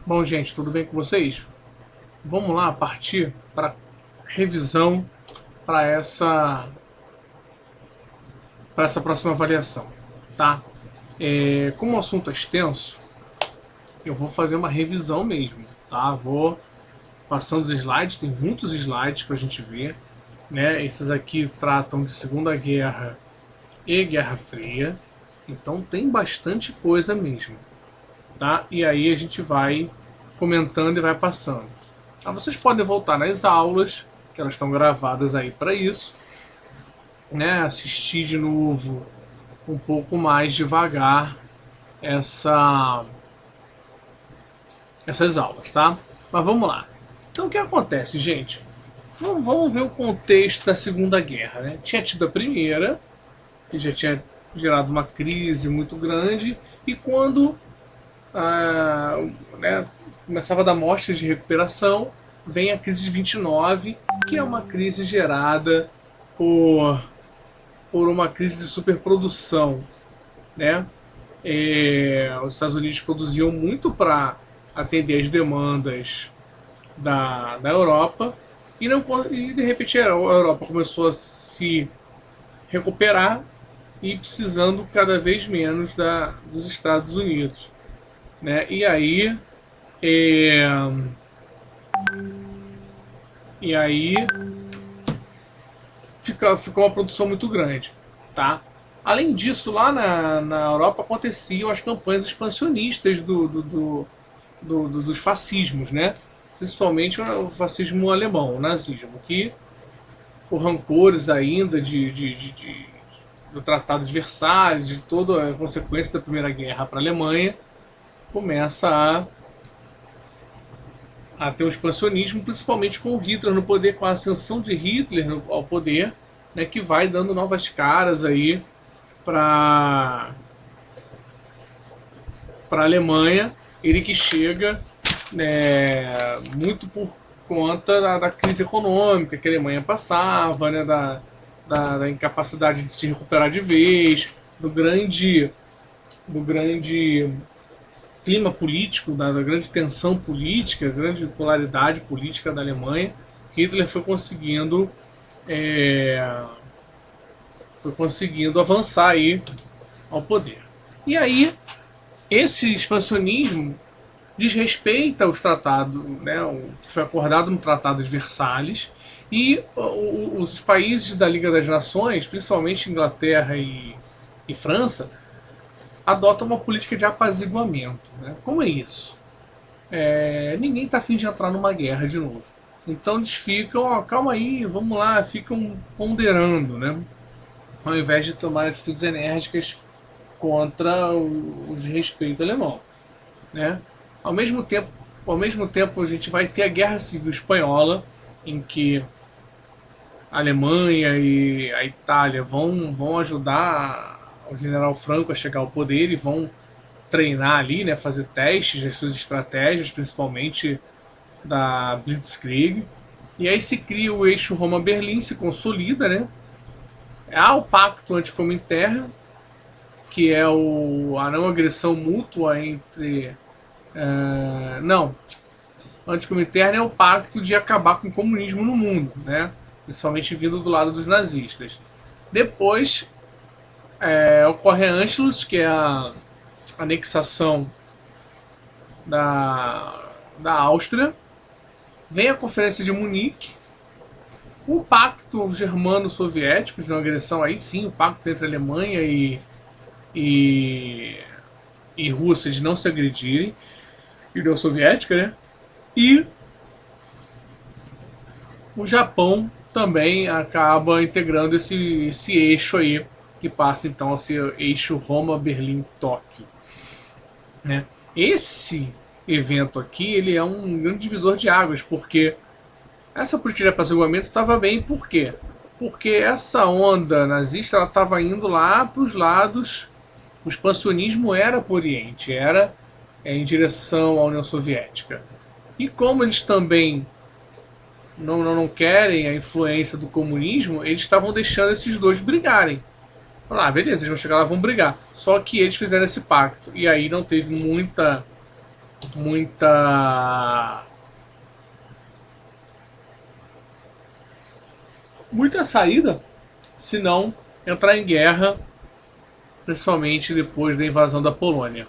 Bom, gente, tudo bem com vocês? Vamos lá partir para revisão para essa próxima avaliação, tá? Como o assunto é extenso, eu vou fazer uma revisão mesmo, tá? Vou passando os slides, tem muitos slides para a gente ver, né? Esses aqui tratam de Segunda Guerra e Guerra Fria, então tem bastante coisa mesmo, tá? E aí a gente vai comentando e vai passando. Vocês podem voltar nas aulas, que elas estão gravadas aí para isso, né? Assistir de novo um pouco mais devagar essas aulas, tá? Mas vamos lá. Então o que acontece, gente? Vamos ver o contexto da Segunda Guerra, né? Tinha tido a primeira, que já tinha gerado uma crise muito grande, e quando né, começava a dar mostras de recuperação, vem a crise de 29, que é uma crise gerada por uma crise de superprodução, né? Os Estados Unidos produziam muito para atender as demandas da Europa e, não, e de repente a Europa começou a se recuperar e precisando cada vez menos dos Estados Unidos, né? E aí ficou uma produção muito grande, tá? Além disso, lá na Europa aconteciam as campanhas expansionistas dos fascismos, né? Principalmente o fascismo alemão, o nazismo, que por rancores ainda do Tratado de Versalhes, de toda a consequência da Primeira Guerra para a Alemanha, começa a ter um expansionismo, principalmente com o Hitler no poder, com a ascensão de Hitler ao poder, né, que vai dando novas caras aí para a Alemanha. Ele que chega, né, muito por conta da crise econômica que a Alemanha passava, né, da incapacidade de se recuperar de vez, do grande clima político, da grande tensão política, grande polaridade política da Alemanha. Hitler foi conseguindo avançar aí ao poder. E aí esse expansionismo desrespeita os tratados, né, o que foi acordado no Tratado de Versalhes, e os países da Liga das Nações, principalmente Inglaterra e França, adotam uma política de apaziguamento. Né? Como é isso? Ninguém está afim de entrar numa guerra de novo. Então eles ficam, calma aí, vamos lá, ficam ponderando, né? Ao invés de tomar atitudes enérgicas contra o desrespeito alemão. Né? Ao mesmo tempo, a gente vai ter a Guerra Civil Espanhola, em que a Alemanha e a Itália vão ajudar o general Franco a chegar ao poder e vão treinar ali, né, fazer testes das suas estratégias, principalmente da Blitzkrieg. E aí se cria o eixo Roma-Berlim, se consolida, né? Há o Pacto Anticominterno, que é a não agressão mútua entre... não, o Anticominterno é o pacto de acabar com o comunismo no mundo, né? Principalmente vindo do lado dos nazistas. Depois ocorre a Anschluss, que é a anexação da Áustria. Vem a Conferência de Munique, o Pacto Germano-Soviético de uma agressão, aí sim, o pacto entre Alemanha e Rússia de não se agredirem, União Soviética, né? E o Japão também acaba integrando esse eixo aí, que passa então a ser eixo Roma-Berlim-Tóquio. Né? Esse evento aqui, ele é um grande divisor de águas, porque essa política de apaziguamento estava bem, por quê? Porque essa onda nazista estava indo lá para os lados, o expansionismo era para o Oriente, era em direção à União Soviética. E como eles também não querem a influência do comunismo, eles estavam deixando esses dois brigarem. Falaram, beleza, eles vão chegar lá e vão brigar. Só que eles fizeram esse pacto. E aí não teve muita muita saída, se não entrar em guerra, principalmente depois da invasão da Polônia,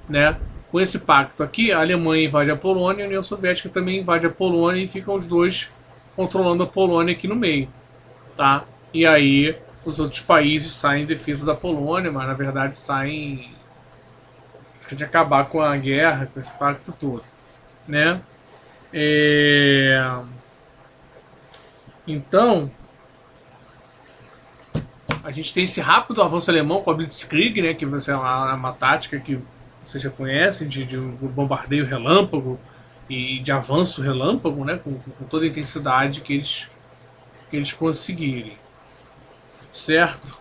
né? Com esse pacto aqui, a Alemanha invade a Polônia, a União Soviética também invade a Polônia e ficam os dois controlando a Polônia aqui no meio, tá? E aí os outros países saem em defesa da Polônia, mas na verdade saem de acabar com a guerra, com esse pacto todo, né? Então, a gente tem esse rápido avanço alemão com a Blitzkrieg, né? Que é uma tática que vocês já conhecem, de bombardeio relâmpago e de avanço relâmpago, né? Com toda a intensidade que eles conseguirem, certo?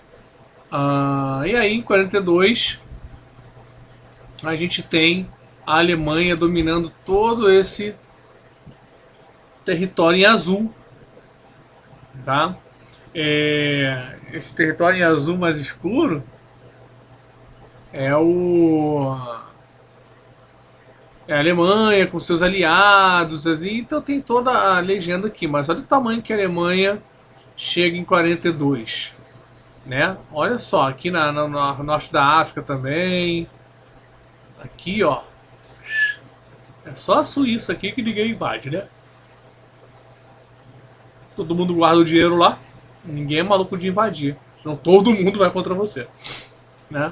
E aí, em 42, a gente tem a Alemanha dominando todo esse território em azul, tá? Esse território em azul mais escuro é a Alemanha com seus aliados, assim, então tem toda a legenda aqui, mas olha o tamanho que a Alemanha chega em 42, né? Olha só, aqui no norte da África também, aqui ó, é só a Suíça aqui que ninguém invade, né? Todo mundo guarda o dinheiro lá, ninguém é maluco de invadir, senão todo mundo vai contra você, né?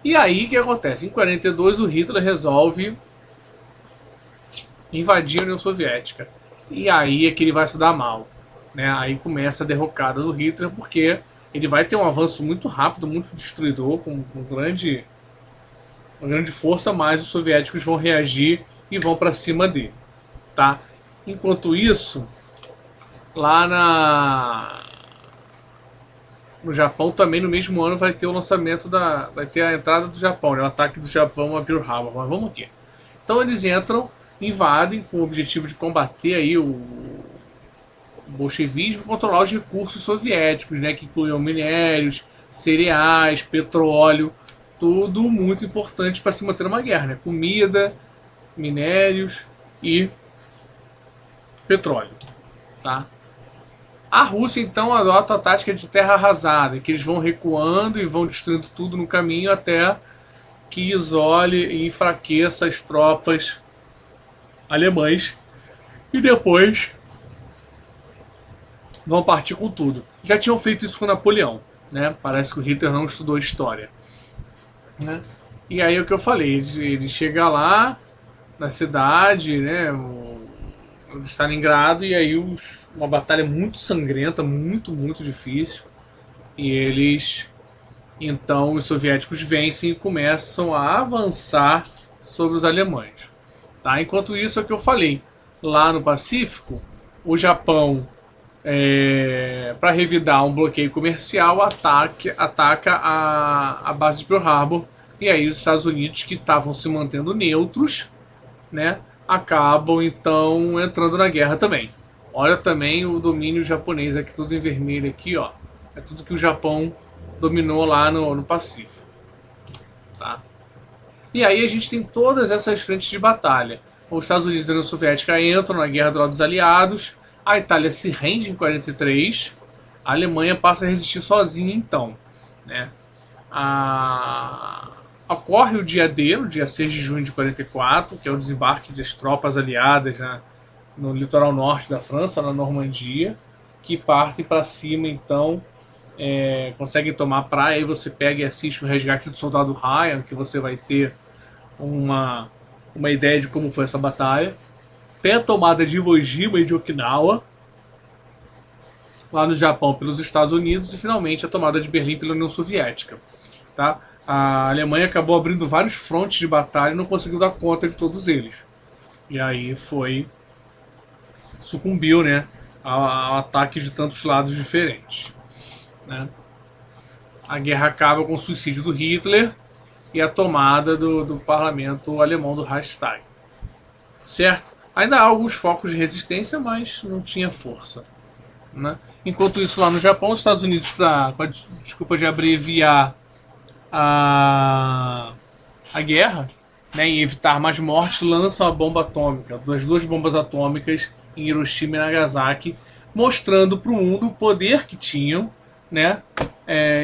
E aí o que acontece? Em 42 o Hitler resolve invadir a União Soviética. E aí é que ele vai se dar mal, né? Aí começa a derrocada do Hitler, porque ele vai ter um avanço muito rápido, muito destruidor, com uma grande força, mas os soviéticos vão reagir e vão para cima dele, tá? Enquanto isso, lá no Japão também no mesmo ano vai ter o lançamento vai ter a entrada do Japão, né? O ataque do Japão a Pearl Harbor. Mas vamos aqui. Então eles entram, invadem com o objetivo de combater aí o bolchevismo e controlar os recursos soviéticos, né? Que incluíam minérios, cereais, petróleo, tudo muito importante para se manter numa guerra, né? Comida, minérios e petróleo, tá? A Rússia então adota a tática de terra arrasada, que eles vão recuando e vão destruindo tudo no caminho até que isole e enfraqueça as tropas alemãs e depois vão partir com tudo. Já tinham feito isso com Napoleão, né? Parece que o Hitler não estudou história, né? E aí é o que eu falei, ele chega lá na cidade, né? De Stalingrado, e aí uma batalha muito sangrenta, muito difícil, e eles, então os soviéticos vencem e começam a avançar sobre os alemães, tá? Enquanto isso é o que eu falei, lá no Pacífico o Japão, para revidar um bloqueio comercial, ataca a base de Pearl Harbor, e aí os Estados Unidos, que estavam se mantendo neutros, né, acabam então entrando na guerra também. Olha também o domínio japonês aqui, tudo em vermelho aqui, ó. É tudo que o Japão dominou lá no Pacífico, tá? E aí a gente tem todas essas frentes de batalha. Os Estados Unidos e a União Soviética entram na guerra do lado dos aliados, a Itália se rende em 43, a Alemanha passa a resistir sozinha então, né? Ocorre o dia D, no dia 6 de junho de 44, que é o desembarque das tropas aliadas no litoral norte da França, na Normandia, que partem para cima, então, conseguem tomar praia, aí você pega e assiste o Resgate do Soldado Ryan, que você vai ter uma ideia de como foi essa batalha. Tem a tomada de Iwo Jima e de Okinawa, lá no Japão pelos Estados Unidos, e finalmente a tomada de Berlim pela União Soviética, tá? A Alemanha acabou abrindo vários frontes de batalha e não conseguiu dar conta de todos eles. E aí sucumbiu, né, ao ataque de tantos lados diferentes, né? A guerra acaba com o suicídio do Hitler e a tomada do parlamento alemão do Reichstag, certo? Ainda há alguns focos de resistência, mas não tinha força, né? Enquanto isso, lá no Japão, os Estados Unidos, com a desculpa de abreviar a guerra, né, em evitar mais mortes, lançam a bomba atômica, as duas bombas atômicas em Hiroshima e Nagasaki, mostrando para o mundo o poder que tinham, né,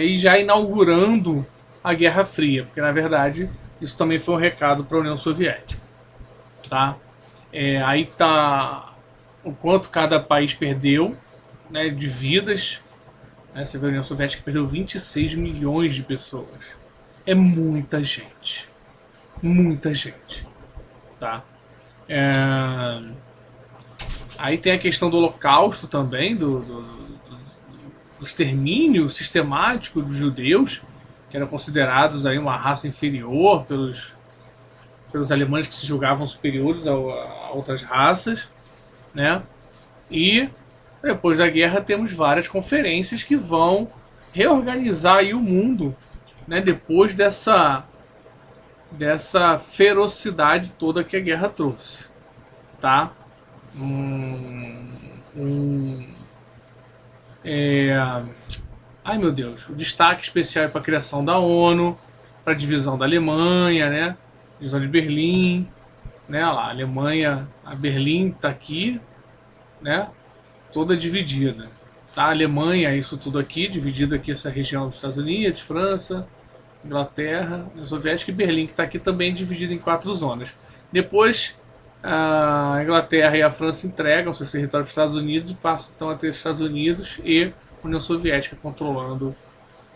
e já inaugurando a Guerra Fria, porque na verdade isso também foi um recado para a União Soviética, tá? Aí tá o quanto cada país perdeu, né, de vidas, né? Você vê a União Soviética perdeu 26 milhões de pessoas, é muita gente. Muita gente, tá? Aí tem a questão do Holocausto também, do extermínio sistemático dos judeus, que eram considerados aí uma raça inferior pelos alemães que se julgavam superiores a outras raças, né? E depois da guerra temos várias conferências que vão reorganizar aí o mundo, né? Depois dessa ferocidade toda que a guerra trouxe, tá? Ai meu Deus, o destaque especial é para a criação da ONU, para a divisão da Alemanha, né? Divisão de Berlim, né? Lá, a Alemanha, a Berlim está aqui, né? Toda dividida, tá? A Alemanha, isso tudo aqui, dividido aqui essa região dos Estados Unidos, França, Inglaterra, União Soviética e Berlim, que está aqui também dividido em 4 zonas. Depois, a Inglaterra e a França entregam seus territórios para os Estados Unidos e passam então a ter Estados Unidos e União Soviética controlando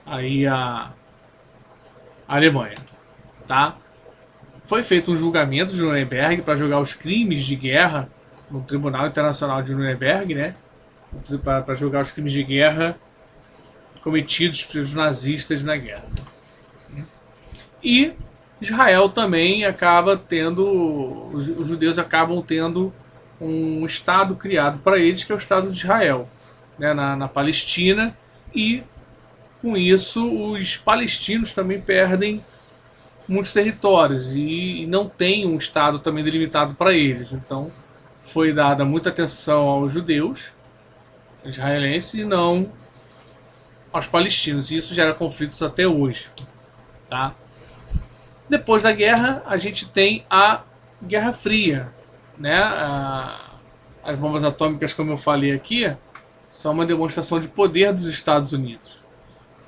aí a Alemanha, tá? Foi feito um julgamento de Nuremberg para julgar os crimes de guerra no Tribunal Internacional de Nuremberg, né? Para julgar os crimes de guerra cometidos pelos nazistas na guerra. E Israel também acaba tendo, os judeus acabam tendo um estado criado para eles, que é o Estado de Israel, né, na Palestina, e com isso os palestinos também perdem muitos territórios e não tem um estado também delimitado para eles. Então foi dada muita atenção aos judeus israelenses e não aos palestinos, e isso gera conflitos até hoje, tá? Depois da guerra, a gente tem a Guerra Fria, né? As bombas atômicas, como eu falei aqui, são uma demonstração de poder dos Estados Unidos.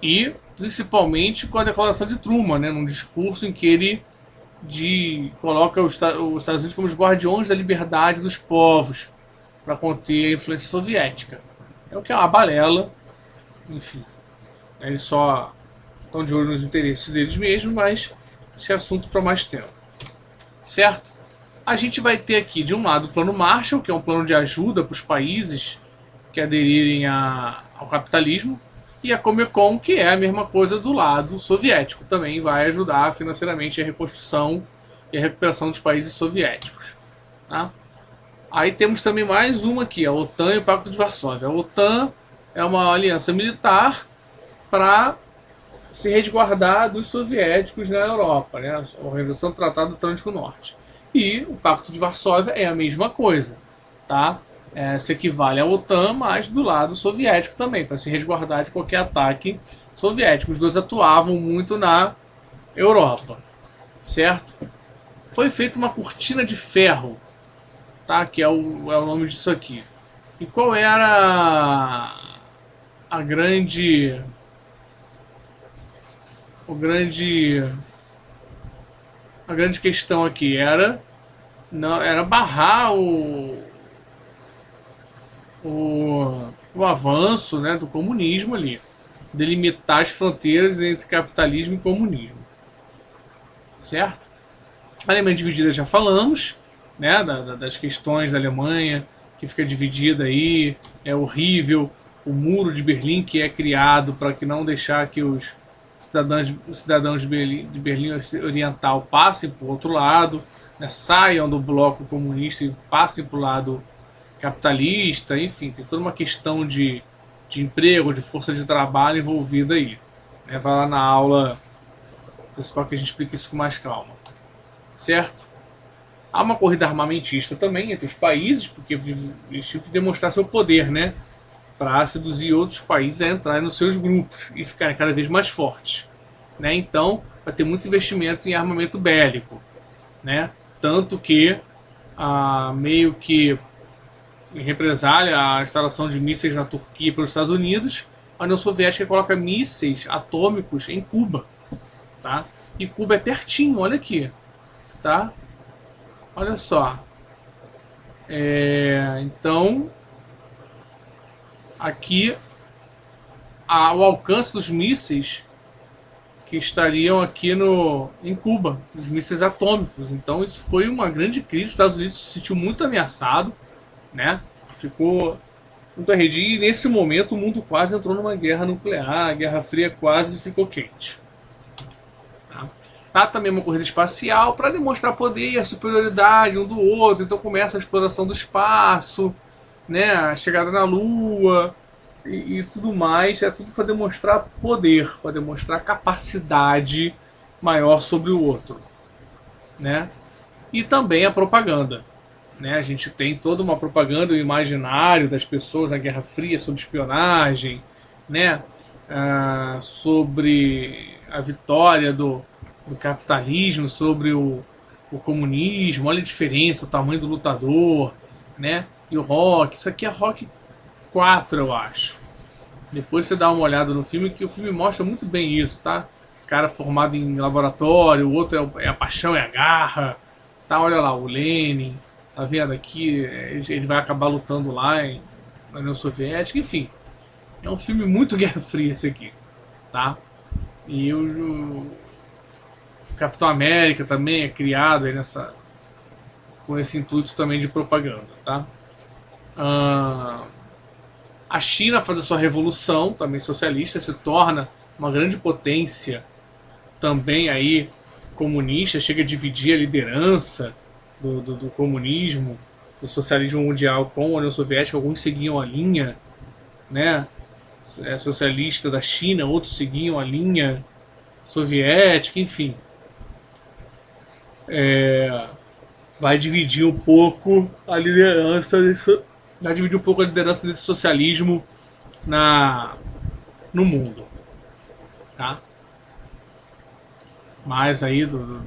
E, principalmente, com a declaração de Truman, né? Num discurso em que ele coloca os Estados Unidos como os guardiões da liberdade dos povos para conter a influência soviética. É o que é uma balela, enfim. Eles só estão de olho nos interesses deles mesmos, mas esse é assunto para mais tempo, certo? A gente vai ter aqui de um lado o plano Marshall, que é um plano de ajuda para os países que aderirem ao capitalismo, e a Comecon, que é a mesma coisa do lado soviético, também vai ajudar financeiramente a reconstrução e a recuperação dos países soviéticos, tá? Aí temos também mais uma aqui, a OTAN e o Pacto de Varsóvia. A OTAN é uma aliança militar para se resguardar dos soviéticos na Europa, né? A Organização do Tratado do Atlântico Norte. E o Pacto de Varsóvia é a mesma coisa, tá? Se equivale à OTAN, mas do lado soviético também, para se resguardar de qualquer ataque soviético. Os dois atuavam muito na Europa, certo? Foi feita uma cortina de ferro, tá? Que é o nome disso aqui. E qual era a grande questão aqui? Era barrar o avanço, né, do comunismo ali, delimitar as fronteiras entre capitalismo e comunismo, certo? A Alemanha dividida já falamos, né, das questões da Alemanha que fica dividida aí, é horrível, o muro de Berlim que é criado para que não deixar que os cidadãos de Berlim Oriental passem para o outro lado, né, saiam do bloco comunista e passem para o lado capitalista, enfim, tem toda uma questão de emprego, de força de trabalho envolvida aí, né? Vai lá na aula principal que a gente explica isso com mais calma, certo? Há uma corrida armamentista também entre os países, porque eles tinham que demonstrar seu poder, né? Para seduzir outros países a entrarem nos seus grupos e ficarem cada vez mais fortes, né? Então vai ter muito investimento em armamento bélico, né? Tanto que meio que em represália à instalação de mísseis na Turquia pelos Estados Unidos, a União Soviética coloca mísseis atômicos em Cuba, tá? E Cuba é pertinho, olha aqui, tá? Olha só. Então, aqui o alcance dos mísseis que estariam aqui em Cuba, os mísseis atômicos. Então, isso foi uma grande crise. Os Estados Unidos se sentiu muito ameaçado, né? Ficou muito arredio, e nesse momento o mundo quase entrou numa guerra nuclear, a Guerra Fria quase ficou quente. Há também uma corrida espacial para demonstrar poder e a superioridade um do outro. Então começa a exploração do espaço, né, a chegada na Lua e tudo mais. É tudo para demonstrar poder, para demonstrar capacidade maior sobre o outro, né? E também a propaganda, né? A gente tem toda uma propaganda, o imaginário das pessoas na Guerra Fria sobre espionagem, né? Sobre a vitória do capitalismo, sobre o comunismo. Olha a diferença, o tamanho do lutador, né? E o Rock. Isso aqui é Rock 4, eu acho. Depois você dá uma olhada no filme, que o filme mostra muito bem isso, tá? Cara formado em laboratório, o outro é a paixão, é a garra, tá? Olha lá, o Lenin, tá vendo aqui? Ele vai acabar lutando lá na União Soviética, enfim. É um filme muito Guerra Fria esse aqui, tá? E o Capitão América também é criado aí com esse intuito também de propaganda, tá? A China faz a sua revolução também socialista, se torna uma grande potência também aí comunista, chega a dividir a liderança do comunismo, do socialismo mundial com a União Soviética. Alguns seguiam a linha, né, socialista da China, outros seguiam a linha soviética, enfim. Vai dividir um pouco a liderança desse socialismo no mundo, tá? Mais aí do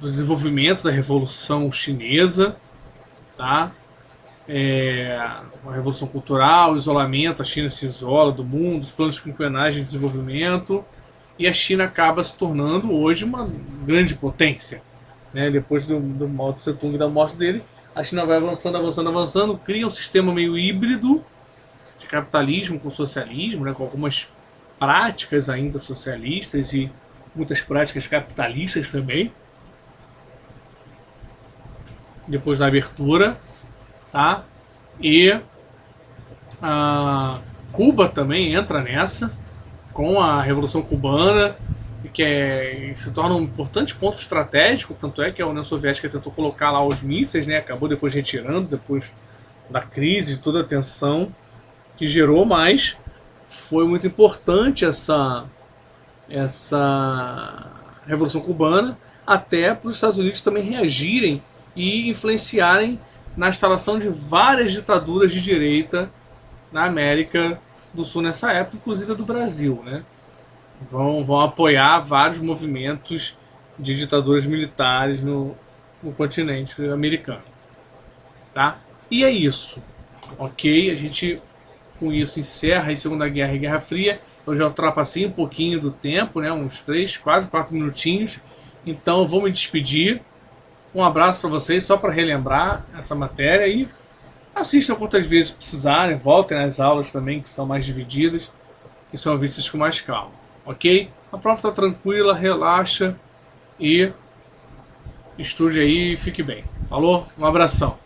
desenvolvimento da Revolução Chinesa, tá? Uma revolução cultural, o isolamento, a China se isola do mundo, os planos quinquenais de desenvolvimento, e a China acaba se tornando hoje uma grande potência, né? Depois do Mao Tse Tung e da morte dele, a China vai avançando, cria um sistema meio híbrido de capitalismo com socialismo, né? Com algumas práticas ainda socialistas e muitas práticas capitalistas também, depois da abertura, tá? E Cuba também entra nessa com a Revolução Cubana, que se torna um importante ponto estratégico. Tanto é que a União Soviética tentou colocar lá os mísseis, né? Acabou depois retirando, depois da crise, de toda a tensão que gerou, mas foi muito importante essa Revolução Cubana, até para os Estados Unidos também reagirem e influenciarem na instalação de várias ditaduras de direita na América do Sul nessa época, inclusive a do Brasil, né? Vão apoiar vários movimentos de ditaduras militares no continente americano, tá? E é isso, ok? A gente com isso encerra a Segunda Guerra e Guerra Fria. Eu já ultrapassei um pouquinho do tempo, né? Uns 3, quase 4 minutinhos. Então vou me despedir. Um abraço para vocês, só para relembrar essa matéria, e assistam quantas vezes precisarem, voltem às aulas também, que são mais divididas, que são vistas com mais calma, ok? A prova está tranquila, relaxa e estude aí e fique bem. Falou? Um abração.